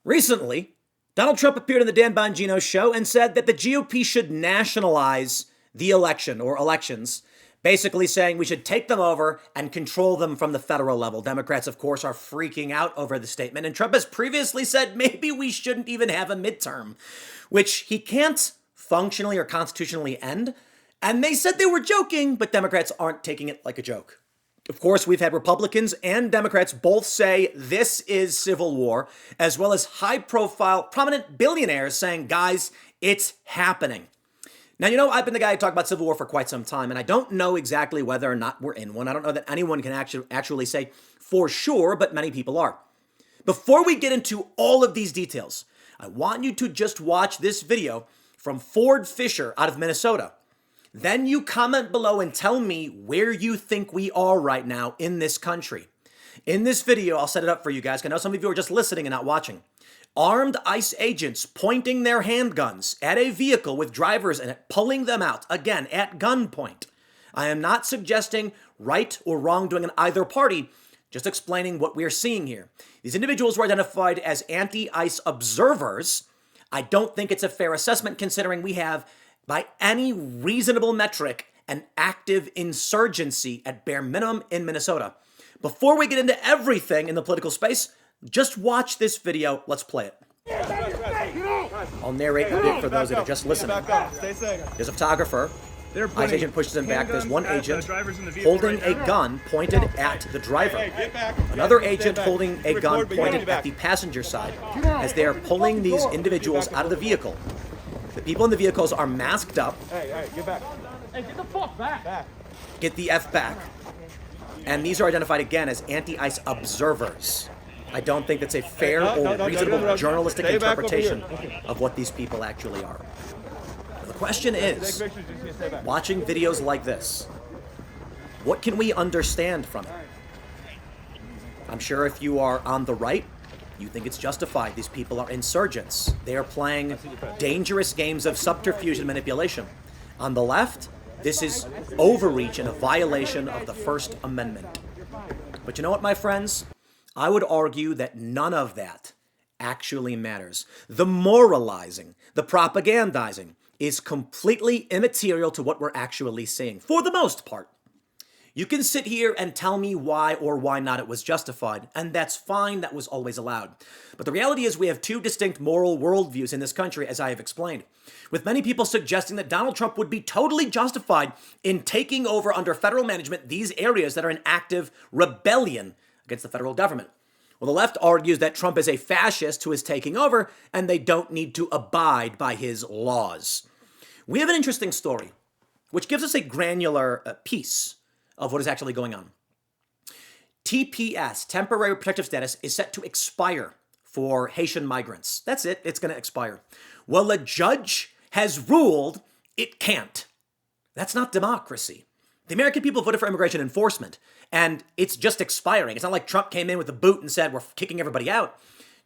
Recently, Donald Trump appeared on the Dan Bongino show and said that the GOP should nationalize the election or elections, basically saying we should take them over and control them from the federal level. Democrats, of course, are freaking out over the statement. And Trump has previously said maybe we shouldn't even have a midterm, which he can't functionally or constitutionally end. And they said they were joking, but Democrats aren't taking it like a joke. Of course, we've had Republicans and Democrats both say this is civil war, as well as high-profile, prominent billionaires saying, guys, it's happening. Now, I've been the guy who talked about civil war for quite some time, and I don't know exactly whether or not we're in one. I don't know that anyone can actually say for sure, but many people are. Before we get into all of these details, I want you to just watch this video from Ford Fisher out of Minnesota. Then you comment below and tell me where you think we are right now in this country. In this video, I'll set it up for you guys. I know some of you are just listening and not watching. Armed ICE agents pointing their handguns at a vehicle with drivers in it, pulling them out, again, at gunpoint. I am not suggesting right or wrongdoing in either party, just explaining what we're seeing here. These individuals were identified as anti-ICE observers. I don't think it's a fair assessment considering we have, by any reasonable metric, an active insurgency at bare minimum in Minnesota. Before we get into everything in the political space, just watch this video. Let's play it. I'll narrate a bit for those that are just listening. There's a photographer. ICE agent pushes him back. There's one agent holding a gun pointed at the driver. Another agent holding a gun pointed at the passenger side as they are pulling these individuals out of the vehicle. The people in the vehicles are masked up. Hey, get back. Hey, get the fuck back. Get the F back. And these are identified again as anti-ICE observers. I don't think that's a fair or reasonable journalistic interpretation of what these people actually are. The question is, watching videos like this, what can we understand from it? I'm sure if you are on the right, you think it's justified. These people are insurgents. They are playing dangerous games of subterfuge and manipulation. On the left, this is overreach and a violation of the First Amendment. But you know what, my friends? I would argue that none of that actually matters. The moralizing, the propagandizing is completely immaterial to what we're actually seeing, for the most part. You can sit here and tell me why or why not it was justified, and that's fine, that was always allowed. But the reality is we have two distinct moral worldviews in this country, as I have explained, with many people suggesting that Donald Trump would be totally justified in taking over under federal management these areas that are in active rebellion against the federal government. Well, the left argues that Trump is a fascist who is taking over, and they don't need to abide by his laws. We have an interesting story, which gives us a granular piece of what is actually going on. TPS, temporary protective status, is set to expire for Haitian migrants. That's it. It's going to expire. Well, a judge has ruled it can't. That's not democracy. The American people voted for immigration enforcement, and it's just expiring. It's not like Trump came in with a boot and said, we're kicking everybody out.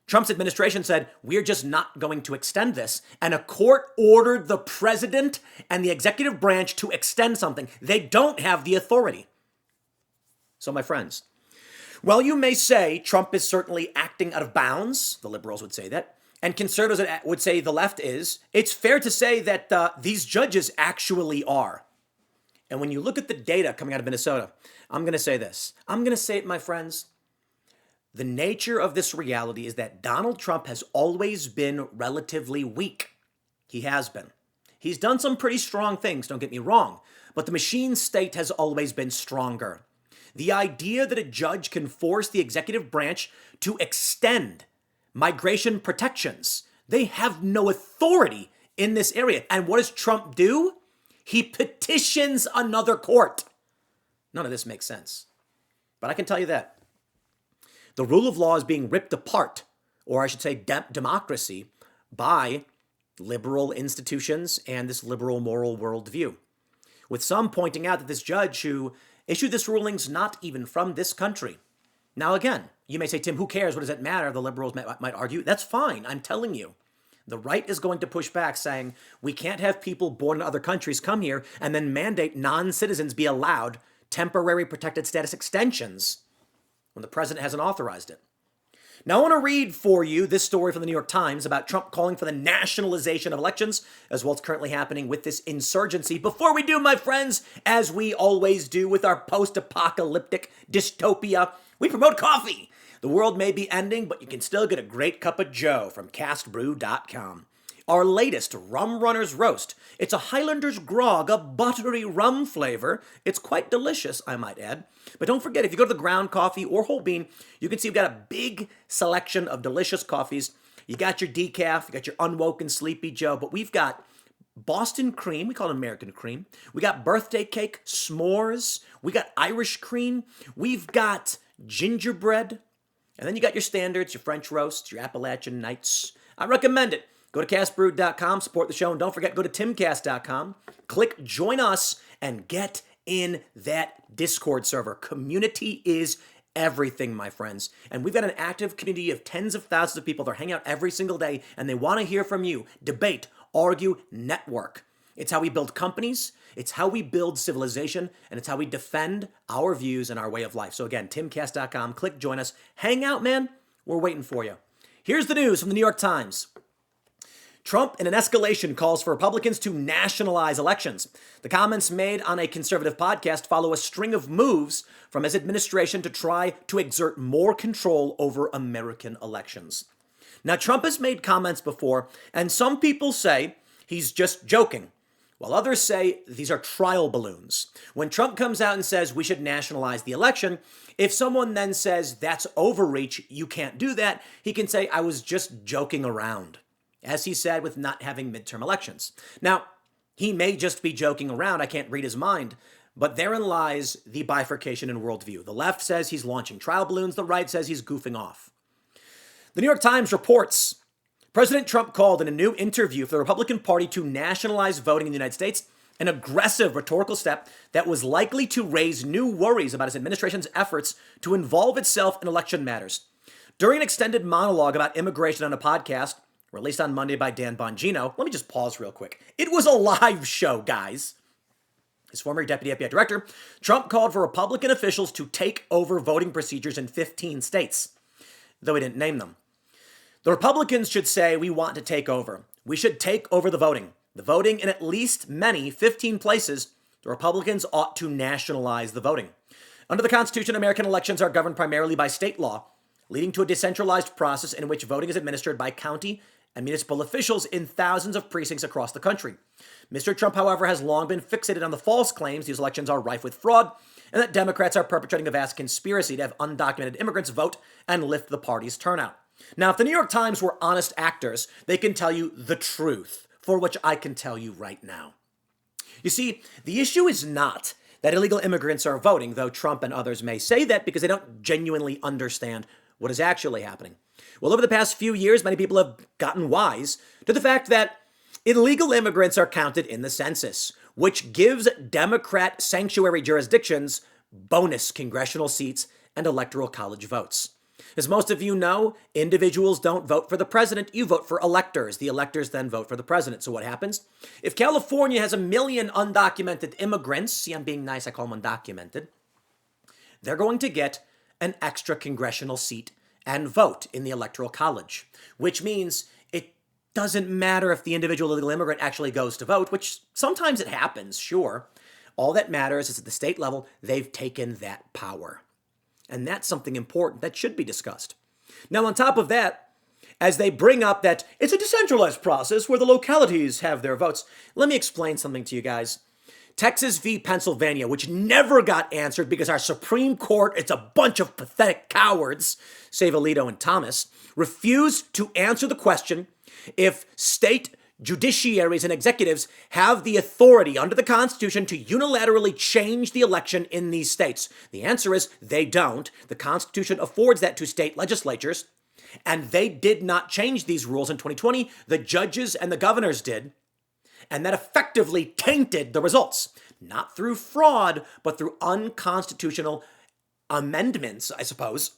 Trump's administration said, we're just not going to extend this. And a court ordered the president and the executive branch to extend something. They don't have the authority. So, my friends, while you may say Trump is certainly acting out of bounds, the liberals would say that, and conservatives would say the left is, it's fair to say that these judges actually are. And when you look at the data coming out of Minnesota, I'm going to say this. I'm going to say it, my friends. The nature of this reality is that Donald Trump has always been relatively weak. He has been. He's done some pretty strong things, don't get me wrong, but the machine state has always been stronger. The idea that a judge can force the executive branch to extend migration protections, they have no authority in this area. And what does Trump do? He petitions another court. None of this makes sense. But I can tell you that. The rule of law is being ripped apart, or I should say democracy, by liberal institutions and this liberal moral worldview. With some pointing out that this judge who issued this ruling's not even from this country. Now again, you may say, Tim, who cares? What does that matter? The liberals might argue. That's fine. I'm telling you. The right is going to push back saying, we can't have people born in other countries come here and then mandate non-citizens be allowed temporary protected status extensions when the president hasn't authorized it. Now, I want to read for you this story from the New York Times about Trump calling for the nationalization of elections, as well as currently happening with this insurgency. Before we do, my friends, as we always do with our post-apocalyptic dystopia, we promote coffee. The world may be ending, but you can still get a great cup of joe from castbrew.com. Our latest Rum Runners Roast. It's a Highlander's grog, a buttery rum flavor. It's quite delicious, I might add. But don't forget, if you go to the ground coffee or whole bean, you can see we've got a big selection of delicious coffees. You got your decaf, you got your unwoken Sleepy Joe, but we've got Boston cream, we call it American cream. We got birthday cake, s'mores. We got Irish cream. We've got gingerbread. And then you got your standards, your French roasts, your Appalachian Nights. I recommend it. Go to castbrew.com, support the show, and don't forget, go to timcast.com, click join us, and get in that Discord server. Community is everything, my friends. And we've got an active community of tens of thousands of people that hang out every single day, and they want to hear from you. Debate, argue, network. It's how we build companies, it's how we build civilization, and it's how we defend our views and our way of life. So again, timcast.com, click join us. Hang out, man. We're waiting for you. Here's the news from the New York Times. Trump, in an escalation, calls for Republicans to nationalize elections. The comments made on a conservative podcast follow a string of moves from his administration to try to exert more control over American elections. Now, Trump has made comments before, and some people say he's just joking, while others say these are trial balloons. When Trump comes out and says we should nationalize the election, if someone then says that's overreach, you can't do that, he can say, I was just joking around, as he said with not having midterm elections. Now, he may just be joking around. I can't read his mind. But therein lies the bifurcation in worldview. The left says he's launching trial balloons. The right says he's goofing off. The New York Times reports President Trump called in a new interview for the Republican Party to nationalize voting in the United States, an aggressive rhetorical step that was likely to raise new worries about his administration's efforts to involve itself in election matters. During an extended monologue about immigration on a podcast, released on Monday by Dan Bongino. Let me just pause real quick. It was a live show, guys. His former deputy FBI director, Trump called for Republican officials to take over voting procedures in 15 states, though he didn't name them. The Republicans should say, we want to take over. We should take over the voting. The voting in at least 15 places, the Republicans ought to nationalize the voting. Under the Constitution, American elections are governed primarily by state law, leading to a decentralized process in which voting is administered by county and municipal officials in thousands of precincts across the country. Mr. Trump, however, has long been fixated on the false claims these elections are rife with fraud and that Democrats are perpetrating a vast conspiracy to have undocumented immigrants vote and lift the party's turnout. Now, if the New York Times were honest actors, they can tell you the truth, for which I can tell you right now. You see, the issue is not that illegal immigrants are voting, though Trump and others may say that because they don't genuinely understand what is actually happening. Well, over the past few years, many people have gotten wise to the fact that illegal immigrants are counted in the census, which gives Democrat sanctuary jurisdictions bonus congressional seats and electoral college votes. As most of you know, individuals don't vote for the president, you vote for electors. The electors then vote for the president. So what happens? If California has 1 million undocumented immigrants, see, I'm being nice, I call them undocumented, they're going to get an extra congressional seat and vote in the Electoral College, which means it doesn't matter if the individual illegal immigrant actually goes to vote, which sometimes it happens, sure. All that matters is at the state level, they've taken that power. And that's something important that should be discussed. Now, on top of that, as they bring up that it's a decentralized process where the localities have their votes, let me explain something to you guys. Texas v. Pennsylvania, which never got answered because our Supreme Court, it's a bunch of pathetic cowards, save Alito and Thomas, refused to answer the question if state judiciaries and executives have the authority under the Constitution to unilaterally change the election in these states. The answer is they don't. The Constitution affords that to state legislatures, and they did not change these rules in 2020. The judges and the governors did. And that effectively tainted the results, not through fraud, but through unconstitutional amendments, I suppose,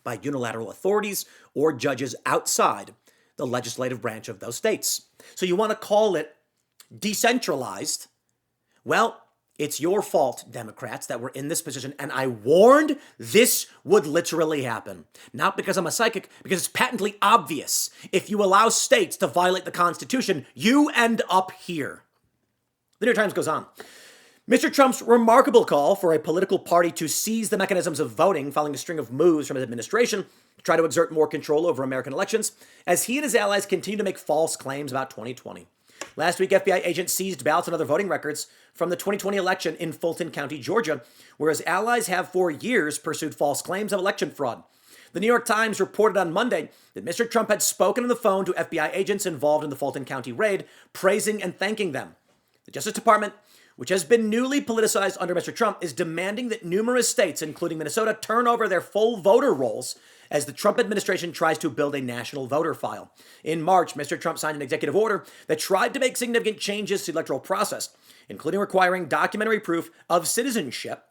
by unilateral authorities or judges outside the legislative branch of those states. So you want to call it decentralized? Well, It's your fault, Democrats, that we're in this position, and I warned this would literally happen. Not because I'm a psychic, because it's patently obvious. If you allow states to violate the Constitution, you end up here. The New York Times goes on. Mr. Trump's remarkable call for a political party to seize the mechanisms of voting following a string of moves from his administration to try to exert more control over American elections, as he and his allies continue to make false claims about 2020. Last week, FBI agents seized ballots and other voting records from the 2020 election in Fulton County, Georgia, where his allies have for years pursued false claims of election fraud. The New York Times reported on Monday that Mr. Trump had spoken on the phone to FBI agents involved in the Fulton County raid, praising and thanking them. The Justice Department, which has been newly politicized under Mr. Trump, is demanding that numerous states, including Minnesota, turn over their full voter rolls as the Trump administration tries to build a national voter file. In March, Mr. Trump signed an executive order that tried to make significant changes to the electoral process, including requiring documentary proof of citizenship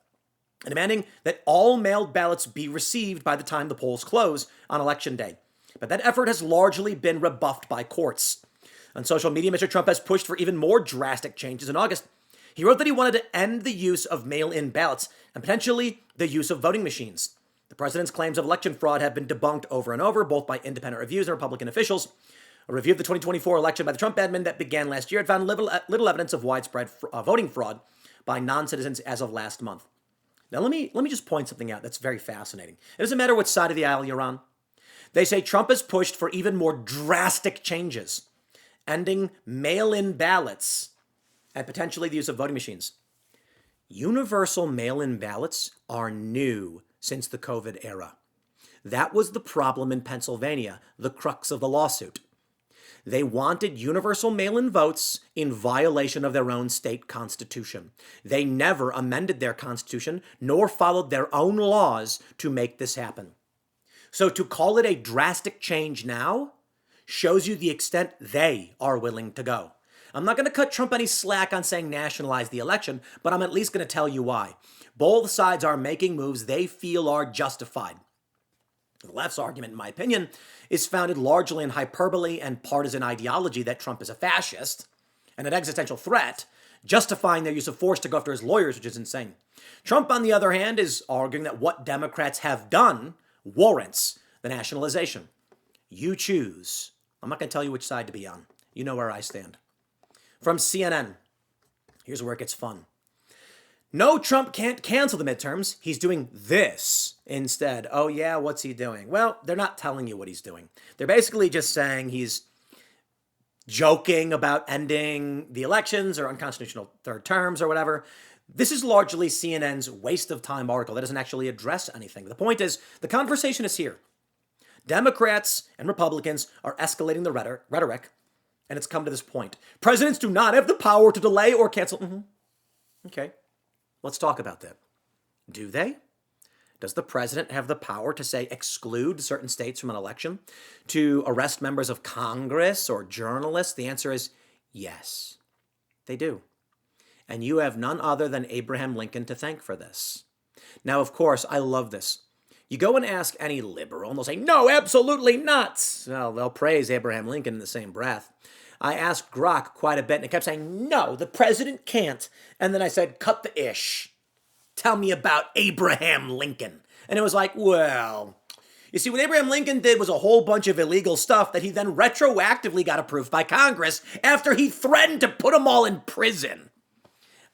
and demanding that all mailed ballots be received by the time the polls close on Election Day. But that effort has largely been rebuffed by courts. On social media, Mr. Trump has pushed for even more drastic changes in August. He wrote that he wanted to end the use of mail-in ballots and potentially the use of voting machines. The president's claims of election fraud have been debunked over and over, both by independent reviews and Republican officials. A review of the 2024 election by the Trump admin that began last year had found little evidence of widespread voting fraud by non-citizens as of last month. Now, let me just point something out that's very fascinating. It doesn't matter what side of the aisle you're on. They say Trump has pushed for even more drastic changes, ending mail-in ballots and potentially the use of voting machines. Universal mail-in ballots are new since the COVID era. That was the problem in Pennsylvania, the crux of the lawsuit. They wanted universal mail-in votes in violation of their own state constitution. They never amended their constitution nor followed their own laws to make this happen. So to call it a drastic change now shows you the extent they are willing to go. I'm not going to cut Trump any slack on saying nationalize the election, but I'm at least going to tell you why. Both sides are making moves they feel are justified. The left's argument, in my opinion, is founded largely in hyperbole and partisan ideology that Trump is a fascist and an existential threat, justifying their use of force to go after his lawyers, which is insane. Trump, on the other hand, is arguing that what Democrats have done warrants the nationalization. You choose. I'm not going to tell you which side to be on. You know where I stand. From CNN, here's where it gets fun. No, Trump can't cancel the midterms. He's doing this instead. Oh yeah, what's he doing? Well, they're not telling you what he's doing. They're basically just saying he's joking about ending the elections or unconstitutional third terms or whatever. This is largely CNN's waste of time article that doesn't actually address anything. The point is, the conversation is here. Democrats and Republicans are escalating the rhetoric, and it's come to this point. Presidents do not have the power to delay or cancel. Okay, let's talk about that. Do they? Does the president have the power to, say, exclude certain states from an election? To arrest members of Congress or journalists? The answer is yes, they do. And you have none other than Abraham Lincoln to thank for this. Now, of course, I love this. You go and ask any liberal, and they'll say, no, absolutely not. Well, they'll praise Abraham Lincoln in the same breath. I asked Grok quite a bit, and he kept saying, no, the president can't. And then I said, cut the ish. Tell me about Abraham Lincoln. And it was like, well, you see, what Abraham Lincoln did was a whole bunch of illegal stuff that he then retroactively got approved by Congress after he threatened to put them all in prison.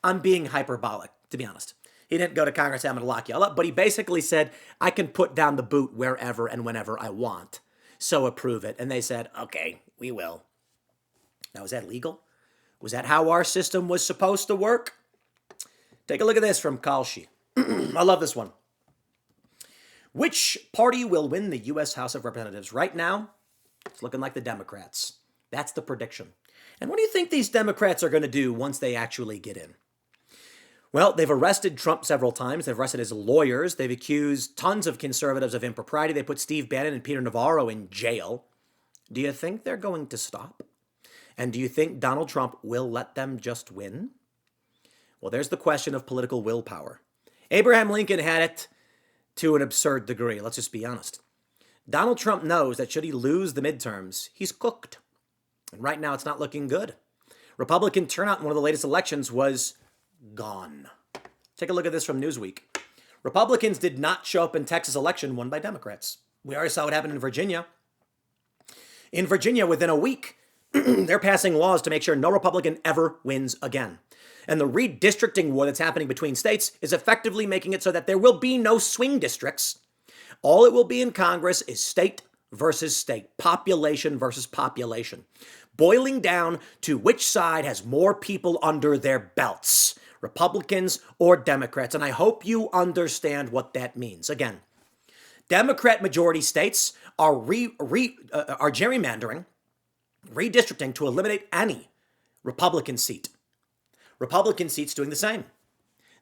I'm being hyperbolic, to be honest. He didn't go to Congress, I'm going to lock you all up, but he basically said, I can put down the boot wherever and whenever I want. So approve it. And they said, okay, we will. Now, is that legal? Was that how our system was supposed to work? Take a look at this from Kalshi. I love this one. Which party will win the U.S. House of Representatives? Right now, it's looking like the Democrats. That's the prediction. And what do you think these Democrats are going to do once they actually get in? Well, they've arrested Trump several times. They've arrested his lawyers. They've accused tons of conservatives of impropriety. They put Steve Bannon and Peter Navarro in jail. Do you think they're going to stop? And do you think Donald Trump will let them just win? Well, there's the question of political willpower. Abraham Lincoln had it to an absurd degree. Let's just be honest. Donald Trump knows that should he lose the midterms, he's cooked. And right now, it's not looking good. Republican turnout in one of the latest elections was gone. Take a look at this from Newsweek. Republicans did not show up in Texas election won by Democrats. We already saw what happened in Virginia. In Virginia, within a week, they're passing laws to make sure no Republican ever wins again. And the redistricting war that's happening between states is effectively making it so that there will be no swing districts. All it will be in Congress is state versus state, population versus population, boiling down to which side has more people under their belts, Republicans or Democrats. And I hope you understand what that means. Again, Democrat majority states are gerrymandering, redistricting to eliminate any Republican seat. Republican seats doing the same.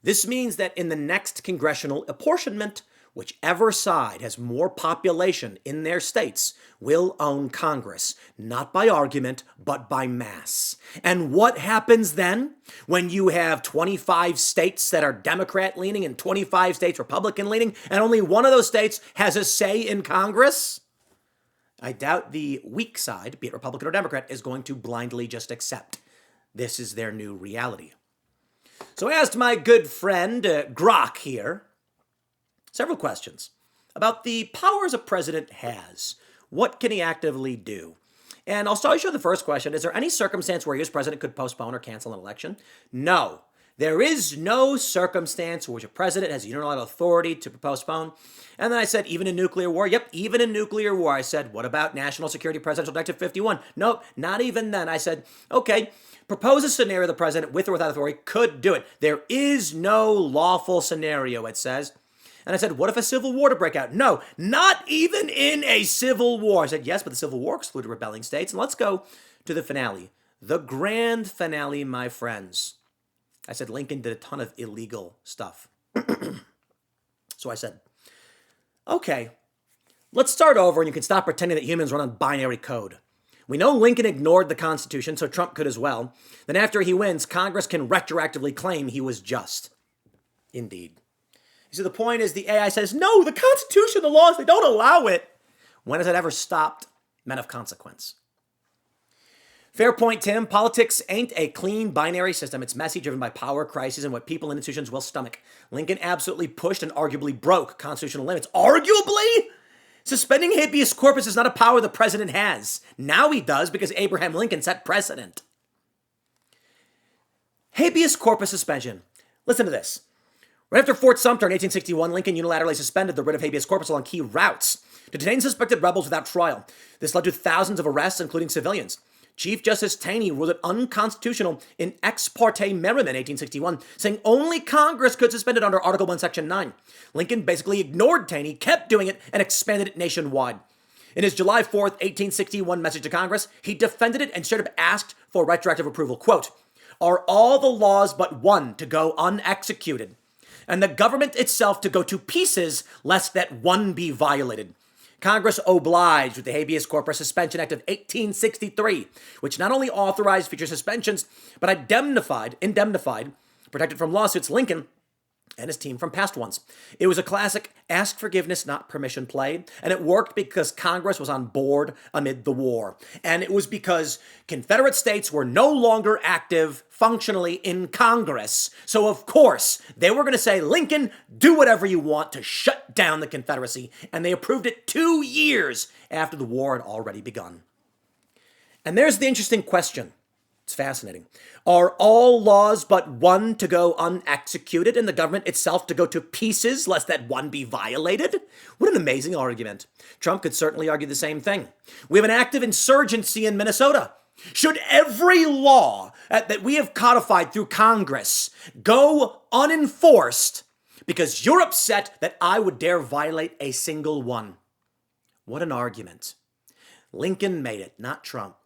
This means that in the next congressional apportionment, whichever side has more population in their states will own Congress, not by argument, but by mass. And what happens then when you have 25 states that are Democrat-leaning and 25 states Republican-leaning, and only one of those states has a say in Congress? I doubt the weak side, be it Republican or Democrat, is going to blindly just accept. This is their new reality. So I asked my good friend Grok here several questions about the powers a president has. What can he actively do? And I'll start you with the first question. Is there any circumstance where a U.S. president could postpone or cancel an election? No. There is no circumstance in which a president has unilateral authority to postpone. And then I said, even in nuclear war? Yep, even in nuclear war. I said, what about National Security Presidential Directive 51? Nope, not even then. I said, okay, propose a scenario the president, with or without authority, could do it. There is no lawful scenario, it says. And I said, what if a civil war to break out? No, not even in a civil war. I said, yes, but the Civil War excluded rebelling states. And let's go to the finale. The grand finale, my friends. I said, Lincoln did a ton of illegal stuff. So I said, okay, let's start over and you can stop pretending that humans run on binary code. We know Lincoln ignored the Constitution, so Trump could as well. Then after he wins, Congress can retroactively claim he was just. Indeed. You see, the point is the AI says, no, the Constitution, the laws, they don't allow it. When has it ever stopped men of consequence? Fair point, Tim. Politics ain't a clean binary system. It's messy, driven by power, crises, and what people and institutions will stomach. Lincoln absolutely pushed and arguably broke constitutional limits. Arguably? Suspending habeas corpus is not a power the president has. Now he does because Abraham Lincoln set precedent. Habeas corpus suspension. Listen to this. Right after Fort Sumter in 1861, Lincoln unilaterally suspended the writ of habeas corpus along key routes to detain suspected rebels without trial. This led to thousands of arrests, including civilians. Chief Justice Taney ruled it unconstitutional in Ex parte Merriman, 1861, saying only Congress could suspend it under Article 1, Section 9. Lincoln basically ignored Taney, kept doing it, and expanded it nationwide. In his July 4th, 1861 message to Congress, he defended it and straight up asked for retroactive approval. Quote, are all the laws but one to go unexecuted, and the government itself to go to pieces, lest that one be violated? Congress obliged with the Habeas Corpus Suspension Act of 1863, which not only authorized future suspensions, but indemnified, protected from lawsuits, Lincoln and his team from past ones. It was a classic ask forgiveness, not permission play, and it worked because Congress was on board amid the war. And it was because Confederate states were no longer active functionally in Congress. So of course, they were going to say, Lincoln, do whatever you want to shut down the Confederacy. And they approved it 2 years after the war had already begun. And there's the interesting question. It's fascinating. Are all laws but one to go unexecuted and the government itself to go to pieces lest that one be violated? What an amazing argument. Trump could certainly argue the same thing. We have an active insurgency in Minnesota. Should every law that we have codified through Congress go unenforced because you're upset that I would dare violate a single one? What an argument. Lincoln made it, not Trump.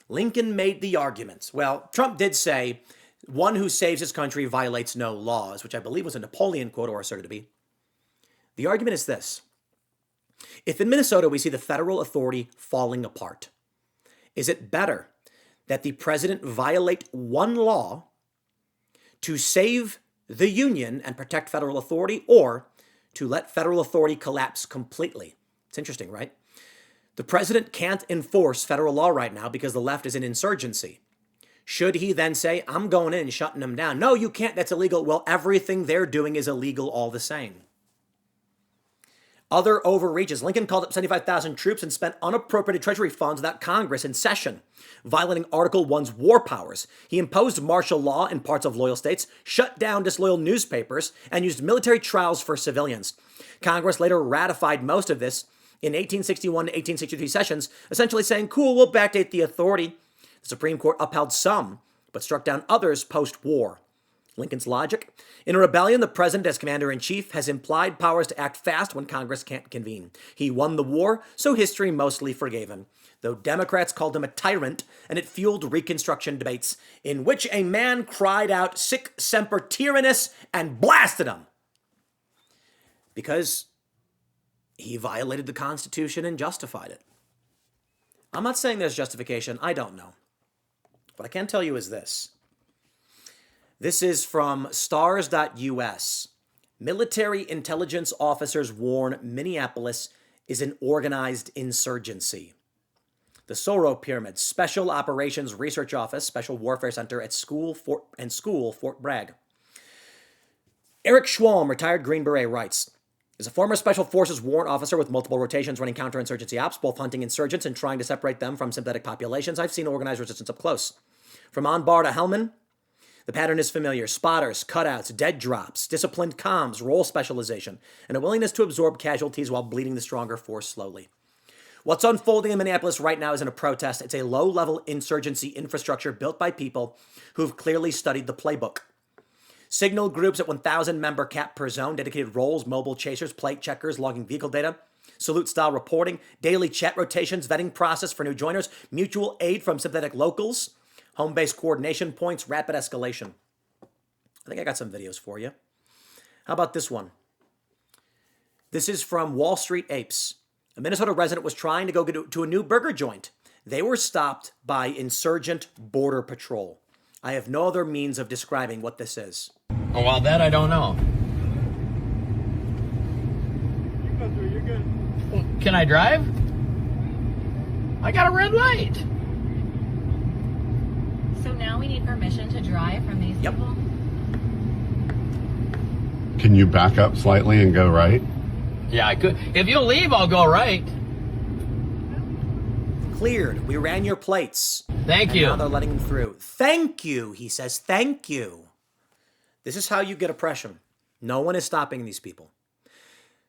Lincoln made the arguments. Well, Trump did say, one who saves his country violates no laws, which I believe was a Napoleon quote or asserted to be. The argument is this. If in Minnesota we see the federal authority falling apart, is it better that the president violate one law to save the union and protect federal authority, or to let federal authority collapse completely? It's interesting, right? The president can't enforce federal law right now because the left is in insurgency. Should he then say, I'm going in and shutting them down? No, you can't. That's illegal. Well, everything they're doing is illegal all the same. Other overreaches. Lincoln called up 75,000 troops and spent unappropriated Treasury funds without Congress in session, violating Article 1's war powers. He imposed martial law in parts of loyal states, shut down disloyal newspapers, and used military trials for civilians. Congress later ratified most of this in 1861 to 1863 sessions, essentially saying, cool, we'll backdate the authority. The Supreme Court upheld some, but struck down others post-war. Lincoln's logic? In a rebellion, the president, as commander-in-chief, has implied powers to act fast when Congress can't convene. He won the war, so history mostly forgave him, though Democrats called him a tyrant, and it fueled Reconstruction debates, in which a man cried out, sic semper tyrannis, and blasted him. Because he violated the Constitution and justified it. I'm not saying there's justification. I don't know. What I can tell you is this. This is from stars.us. Military intelligence officers warn Minneapolis is an organized insurgency. The Soro Pyramid, Special Operations Research Office, Special Warfare Center at Fort Bragg. Eric Schwalm, retired Green Beret, writes, is a former Special Forces warrant officer with multiple rotations running counterinsurgency ops, both hunting insurgents and trying to separate them from sympathetic populations. I've seen organized resistance up close. From Anbar to Hellman, the pattern is familiar. Spotters, cutouts, dead drops, disciplined comms, role specialization, and a willingness to absorb casualties while bleeding the stronger force slowly. What's unfolding in Minneapolis right now isn't a protest. It's a low-level insurgency infrastructure built by people who've clearly studied the playbook. Signal groups at 1,000-member cap per zone, dedicated roles, mobile chasers, plate checkers, logging vehicle data, salute-style reporting, daily chat rotations, vetting process for new joiners, mutual aid from sympathetic locals, home-based coordination points, rapid escalation. I think I got some videos for you. How about this one? This is from Wall Street Apes. A Minnesota resident was trying to go to a new burger joint. They were stopped by insurgent border patrol. I have no other means of describing what this is. Oh, well, that I don't know. You go through, you're good. Can I drive? I got a red light. So now we need permission to drive from these people? Can you back up slightly and go right? Yeah, I could. If you leave, I'll go right. Cleared. We ran your plates. Thank you. Now they're letting him through. Thank you, he says. Thank you. This is how you get oppression. No one is stopping these people.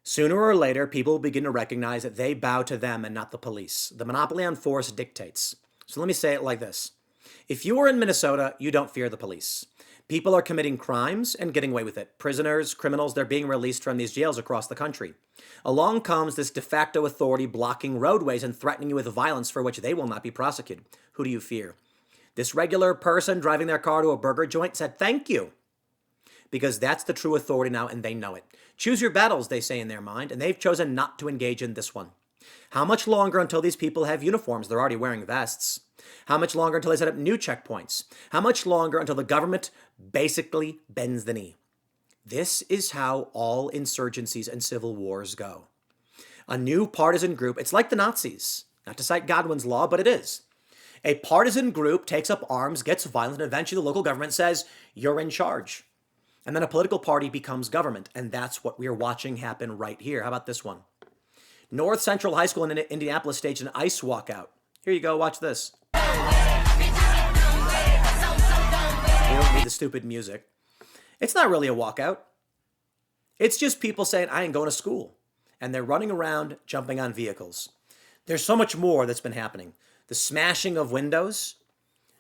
Sooner or later, people will begin to recognize that they bow to them and not the police. The monopoly on force dictates. So let me say it like this. If you are in Minnesota, you don't fear the police. People are committing crimes and getting away with it. Prisoners, criminals, they're being released from these jails across the country. Along comes this de facto authority blocking roadways and threatening you with violence for which they will not be prosecuted. Who do you fear? This regular person driving their car to a burger joint said, thank you. Because that's the true authority now, and they know it. Choose your battles, they say in their mind, and they've chosen not to engage in this one. How much longer until these people have uniforms? They're already wearing vests. How much longer until they set up new checkpoints? How much longer until the government basically bends the knee? This is how all insurgencies and civil wars go. A new partisan group, it's like the Nazis. Not to cite Godwin's law, but it is. A partisan group takes up arms, gets violent, and eventually the local government says, you're in charge. And then a political party becomes government, and that's what we are watching happen right here. How about this one? North Central High School in Indianapolis staged an ICE walkout. Here you go, watch this. You don't need the stupid music. It's not really a walkout. It's just people saying, I ain't going to school. And they're running around, jumping on vehicles. There's so much more that's been happening. The smashing of windows,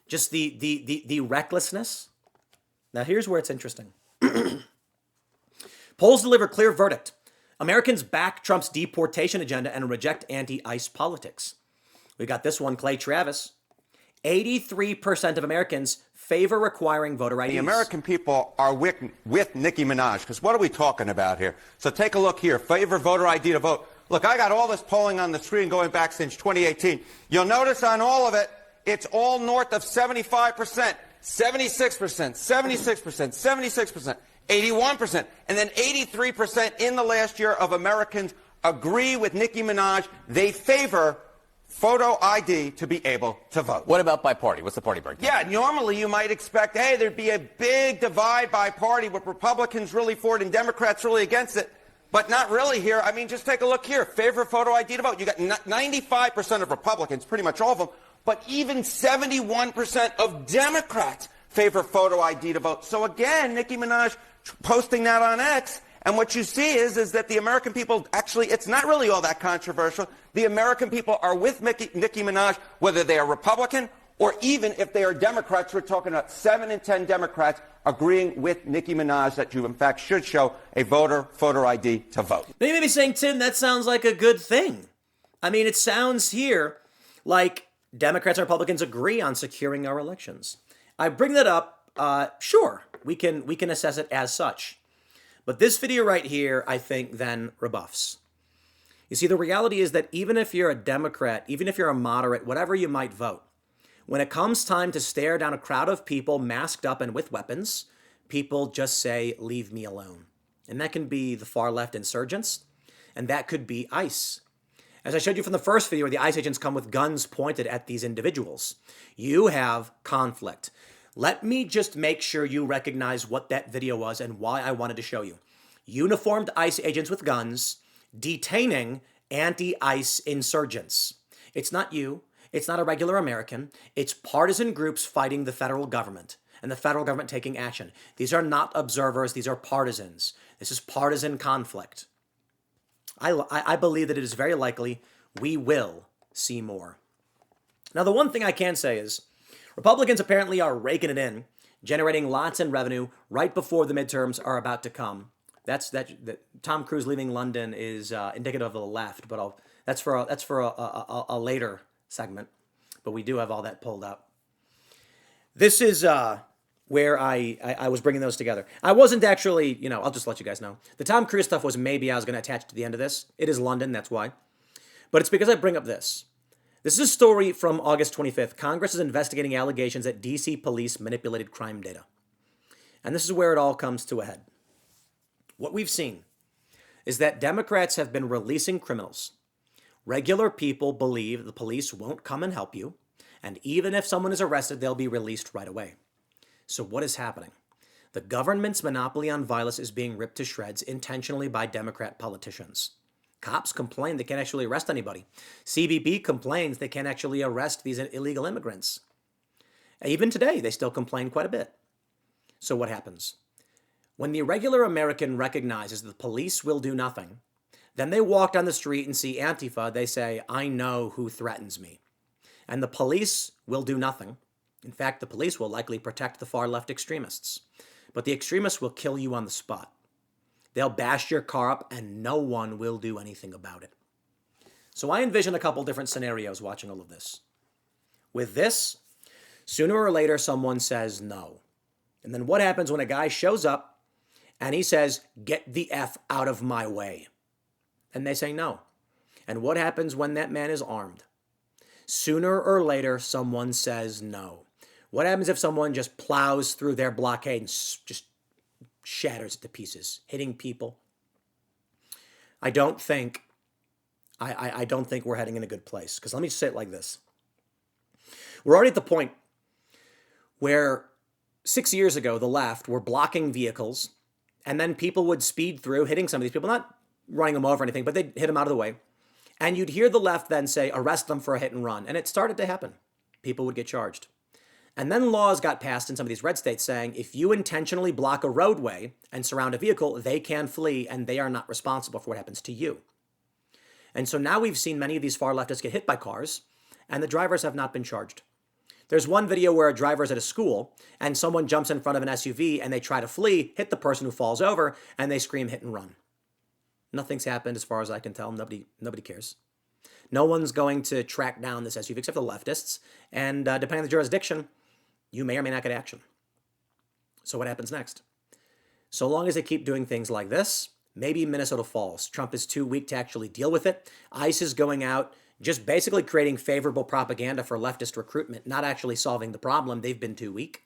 just the recklessness. Now here's where it's interesting. Polls deliver clear verdict. Americans back Trump's deportation agenda and reject anti-ICE politics. We got this one, Clay Travis. 83% of Americans favor requiring voter IDs. The American people are with Nicki Minaj, because what are we talking about here? So take a look here. Favor voter ID to vote. Look, I got all this polling on the screen going back since 2018. You'll notice on all of it, it's all north of 75%, 76%, 76%, 76%, 81%, and then 83% in the last year of Americans agree with Nicki Minaj. They favor photo ID to be able to vote. What about by party? What's the party breakdown? Yeah, normally you might expect, hey, there'd be a big divide by party with Republicans really for it and Democrats really against it. But not really here. I mean, just take a look here. Favorite photo ID to vote. You got 95% of Republicans, pretty much all of them, but even 71% of Democrats favor photo ID to vote. So again, Nicki Minaj posting that on X, and what you see is that the American people, actually, it's not really all that controversial. The American people are with Nicki Minaj, whether they are Republican or even if they are Democrats. We're talking about 7 in 10 Democrats agreeing with Nicki Minaj that you, in fact, should show a voter ID to vote. Now you may be saying, Tim, that sounds like a good thing. I mean, it sounds here like Democrats and Republicans agree on securing our elections. I bring that up, sure, we can assess it as such. But this video right here, I think, then rebuffs. You see, the reality is that even if you're a Democrat, even if you're a moderate, whatever you might vote, when it comes time to stare down a crowd of people masked up and with weapons, people just say, leave me alone. And that can be the far left insurgents, and that could be ICE. As I showed you from the first video, where the ICE agents come with guns pointed at these individuals, you have conflict. Let me just make sure you recognize what that video was and why I wanted to show you. Uniformed ICE agents with guns detaining anti-ICE insurgents. It's not you. It's not a regular American. It's partisan groups fighting the federal government and the federal government taking action. These are not observers. These are partisans. This is partisan conflict. I believe that it is very likely we will see more. Now, the one thing I can say is Republicans apparently are raking it in, generating lots in revenue right before the midterms are about to come. That Tom Cruise leaving London is indicative of the left, but that's for a later segment. But we do have all that pulled up. This is where I was bringing those together. I wasn't actually, I'll just let you guys know. The Tom Cruise stuff was maybe I was going to attach to the end of this. It is London, that's why. But it's because I bring up this. This is a story from August 25th. Congress is investigating allegations that D.C. police manipulated crime data. And this is where it all comes to a head. What we've seen is that Democrats have been releasing criminals. Regular people believe the police won't come and help you, and even if someone is arrested, they'll be released right away. So what is happening? The government's monopoly on violence is being ripped to shreds intentionally by Democrat politicians. Cops complain they can't actually arrest anybody. CBP complains they can't actually arrest these illegal immigrants. Even today, they still complain quite a bit. So what happens? When the regular American recognizes the police will do nothing, then they walk down the street and see Antifa, they say, I know who threatens me. And the police will do nothing. In fact, the police will likely protect the far left extremists. But the extremists will kill you on the spot. They'll bash your car up and no one will do anything about it. So I envision a couple different scenarios watching all of this. With this, sooner or later someone says no. And then what happens when a guy shows up and he says, get the F out of my way? And they say no. And what happens when that man is armed? Sooner or later, someone says no. What happens if someone just plows through their blockade and just shatters it to pieces, hitting people? I don't think we're heading in a good place. Because let me say it like this. We're already at the point where 6 years ago, the left were blocking vehicles, and then people would speed through, hitting some of these people, not running them over or anything, but they'd hit them out of the way. And you'd hear the left then say, arrest them for a hit and run. And it started to happen. People would get charged. And then laws got passed in some of these red states saying, if you intentionally block a roadway and surround a vehicle, they can flee and they are not responsible for what happens to you. And so now we've seen many of these far leftists get hit by cars, and the drivers have not been charged. There's one video where a driver's at a school and someone jumps in front of an SUV and they try to flee, hit the person who falls over, and they scream hit and run. Nothing's happened as far as I can tell. Nobody cares. No one's going to track down this SUV except for the leftists. And depending on the jurisdiction, you may or may not get action. So what happens next? So long as they keep doing things like this, maybe Minnesota falls. Trump is too weak to actually deal with it. ICE is going out, just basically creating favorable propaganda for leftist recruitment, not actually solving the problem. They've been too weak.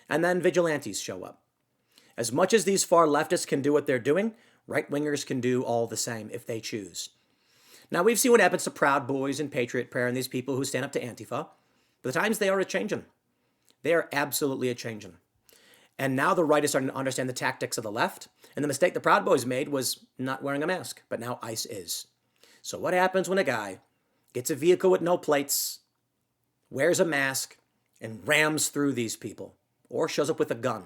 And then vigilantes show up. As much as these far leftists can do what they're doing, right-wingers can do all the same if they choose. Now, we've seen what happens to Proud Boys and Patriot Prayer and these people who stand up to Antifa. But the times they are a-changing. They are absolutely a-changing. And now the right is starting to understand the tactics of the left. And the mistake the Proud Boys made was not wearing a mask. But now ICE is. So what happens when a guy gets a vehicle with no plates, wears a mask, and rams through these people? Or shows up with a gun?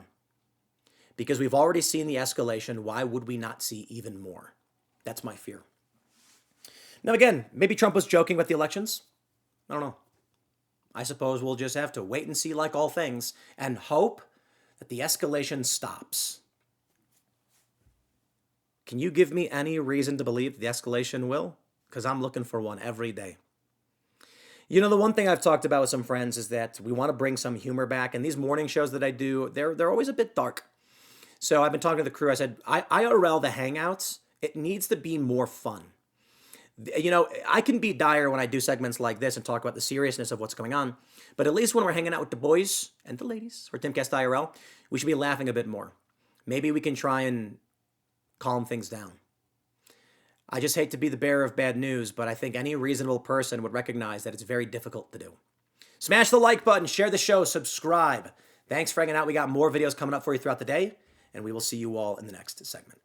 Because we've already seen the escalation. Why would we not see even more? That's my fear. Now, again, maybe Trump was joking with the elections. I don't know. I suppose we'll just have to wait and see, like all things, and hope that the escalation stops. Can you give me any reason to believe the escalation will? Because I'm looking for one every day. You know, the one thing I've talked about with some friends is that we want to bring some humor back. And these morning shows that I do, they're always a bit dark. So I've been talking to the crew. I said, IRL, the Hangouts, it needs to be more fun. You know, I can be dire when I do segments like this and talk about the seriousness of what's going on. But at least when we're hanging out with the boys and the ladies for Timcast IRL, we should be laughing a bit more. Maybe we can try and calm things down. I just hate to be the bearer of bad news, but I think any reasonable person would recognize that it's very difficult to do. Smash the like button, share the show, subscribe. Thanks for hanging out. We got more videos coming up for you throughout the day, and we will see you all in the next segment.